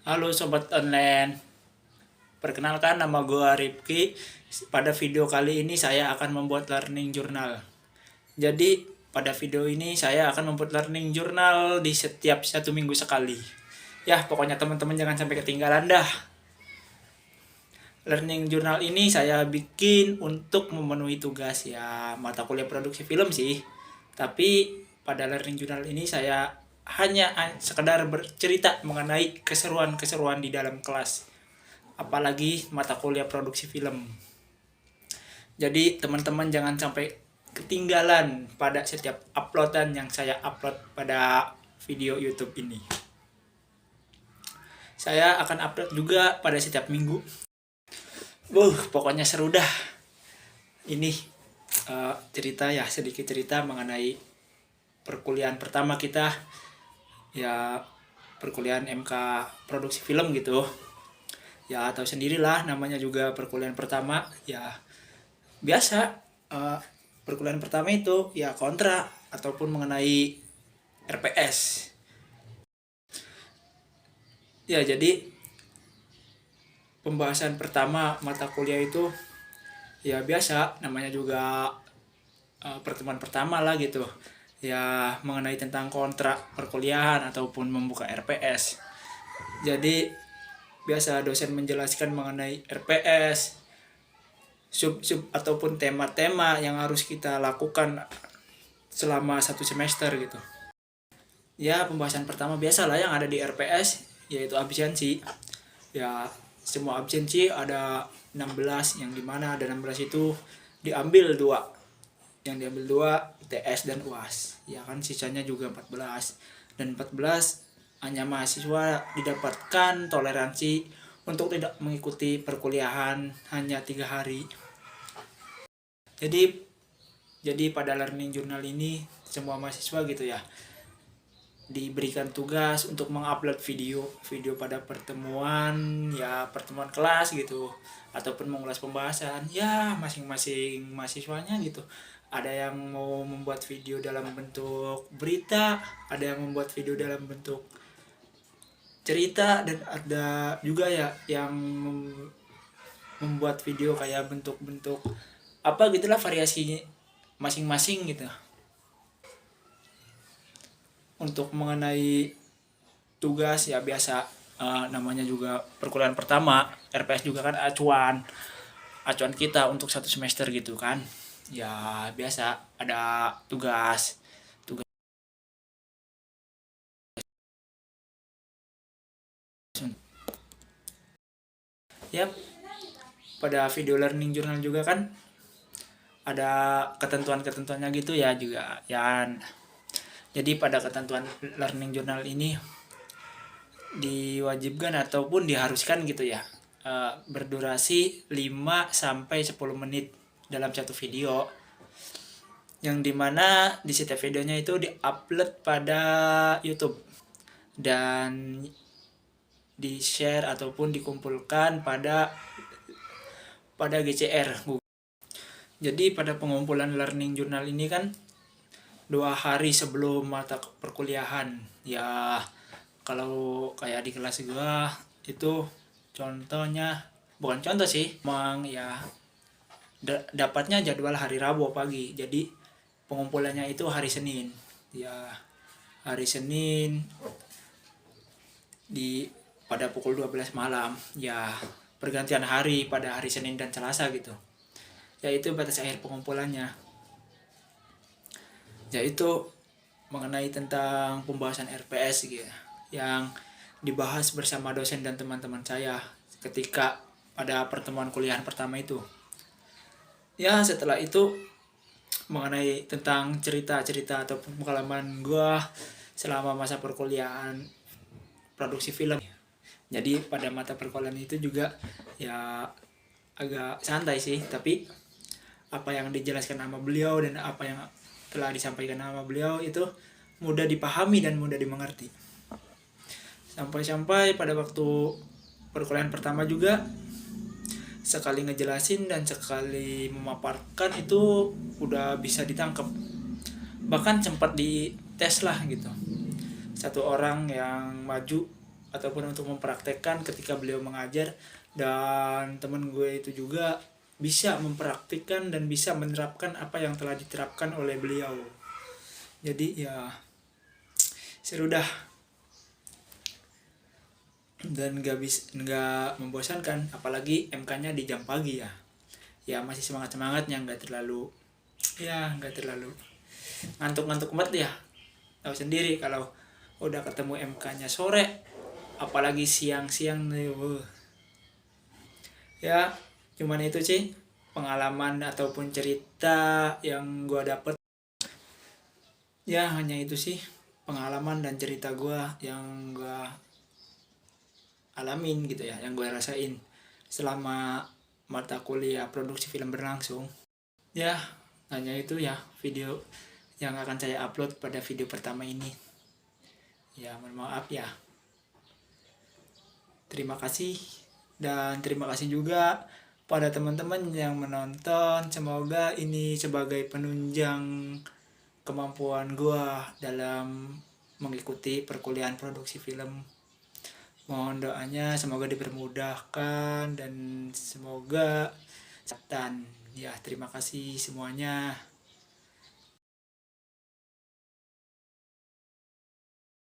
Halo Sobat Online, perkenalkan nama gue Rifki. Pada video kali ini saya akan membuat learning journal. Jadi pada video ini saya akan membuat learning journal di setiap 1 minggu sekali. Ya pokoknya teman-teman jangan sampai ketinggalan dah. Learning journal ini saya bikin untuk memenuhi tugas ya mata kuliah produksi film sih. Tapi pada learning journal ini saya hanya sekedar bercerita mengenai keseruan-keseruan di dalam kelas. Apalagi mata kuliah produksi film. Jadi teman-teman jangan sampai ketinggalan pada setiap uploadan yang saya upload pada video YouTube ini. Saya akan upload juga pada setiap minggu. Pokoknya seru dah. Ini cerita ya, sedikit cerita mengenai perkuliahan pertama kita. Ya, perkuliahan MK produksi film gitu. Ya, tahu sendirilah namanya juga perkuliahan pertama. Ya, biasa perkuliahan pertama itu ya kontra ataupun mengenai RPS. Ya, jadi pembahasan pertama mata kuliah itu ya biasa namanya juga pertemuan pertama lah gitu ya, mengenai tentang kontrak perkuliahan ataupun membuka RPS. Jadi biasa dosen menjelaskan mengenai RPS, sub ataupun tema-tema yang harus kita lakukan selama 1 semester gitu. Ya pembahasan pertama biasa lah yang ada di RPS, yaitu absensi. Ya semua absensi ada 16, yang dimana ada 16 itu diambil 2. Yang diambil 2 ITS dan UAS. Ya kan sisanya juga 14. Dan 14 hanya mahasiswa didapatkan toleransi untuk tidak mengikuti perkuliahan hanya 3 hari. Jadi pada learning journal ini semua mahasiswa gitu ya diberikan tugas untuk mengupload video pada pertemuan kelas gitu, ataupun mengulas pembahasan ya masing-masing mahasiswanya gitu. Ada yang mau membuat video dalam bentuk berita, ada yang membuat video dalam bentuk cerita, dan ada juga ya yang membuat video kayak bentuk-bentuk apa gitulah, variasi masing-masing gitu. Untuk mengenai tugas ya biasa, namanya juga perkuliahan pertama, RPS juga kan acuan kita untuk 1 semester gitu kan. Ya biasa ada tugas. Ya pada video learning journal juga kan ada ketentuan-ketentuannya gitu ya juga ya. Jadi pada ketentuan learning journal ini diwajibkan ataupun diharuskan gitu ya, berdurasi 5-10 menit dalam satu video, yang dimana di setiap videonya itu diupload pada YouTube dan di share ataupun dikumpulkan pada GCR. Jadi pada pengumpulan learning journal ini kan 2 hari sebelum mata perkuliahan ya. Kalau kayak di kelas gua itu contohnya, bukan contoh sih, memang ya dapatnya jadwal hari Rabu pagi. Jadi pengumpulannya itu hari Senin. Ya hari Senin pada pukul 12 malam. Ya pergantian hari pada hari Senin dan Selasa gitu. Ya itu batas akhir pengumpulannya. Yaitu mengenai tentang pembahasan RPS gitu yang dibahas bersama dosen dan teman-teman saya ketika pada pertemuan kuliahan pertama itu. Ya setelah itu mengenai tentang cerita-cerita atau pengalaman gue selama masa perkuliahan produksi film. Jadi pada mata perkuliahan itu juga ya agak santai sih, tapi apa yang dijelaskan sama beliau dan apa yang telah disampaikan sama beliau itu mudah dipahami dan mudah dimengerti. Sampai-sampai pada waktu perkuliahan pertama juga sekali ngejelasin dan sekali memaparkan itu udah bisa ditangkap. Bahkan sempat dites lah gitu. Satu orang yang maju ataupun untuk mempraktekkan ketika beliau mengajar, dan temen gue itu juga bisa mempraktikkan dan bisa menerapkan apa yang telah diterapkan oleh beliau. Jadi ya seru dah, dan nggak membosankan, apalagi MK-nya di jam pagi ya. Ya masih semangatnya, nggak terlalu ngantuk banget ya. Tahu sendiri kalau udah ketemu MK-nya sore, apalagi siang-siang nih. Ya cuman itu sih pengalaman ataupun cerita yang gue dapet. Ya hanya itu sih pengalaman dan cerita gue yang gue alamin gitu ya, yang gue rasain selama mata kuliah produksi film berlangsung. Ya hanya itu ya video yang akan saya upload pada video pertama ini. Ya mohon maaf ya. Terima kasih, dan terima kasih juga pada teman-teman yang menonton. Semoga ini sebagai penunjang kemampuan gua dalam mengikuti perkuliahan produksi film. Mohon doanya semoga dipermudahkan dan semoga setan. Ya terima kasih semuanya.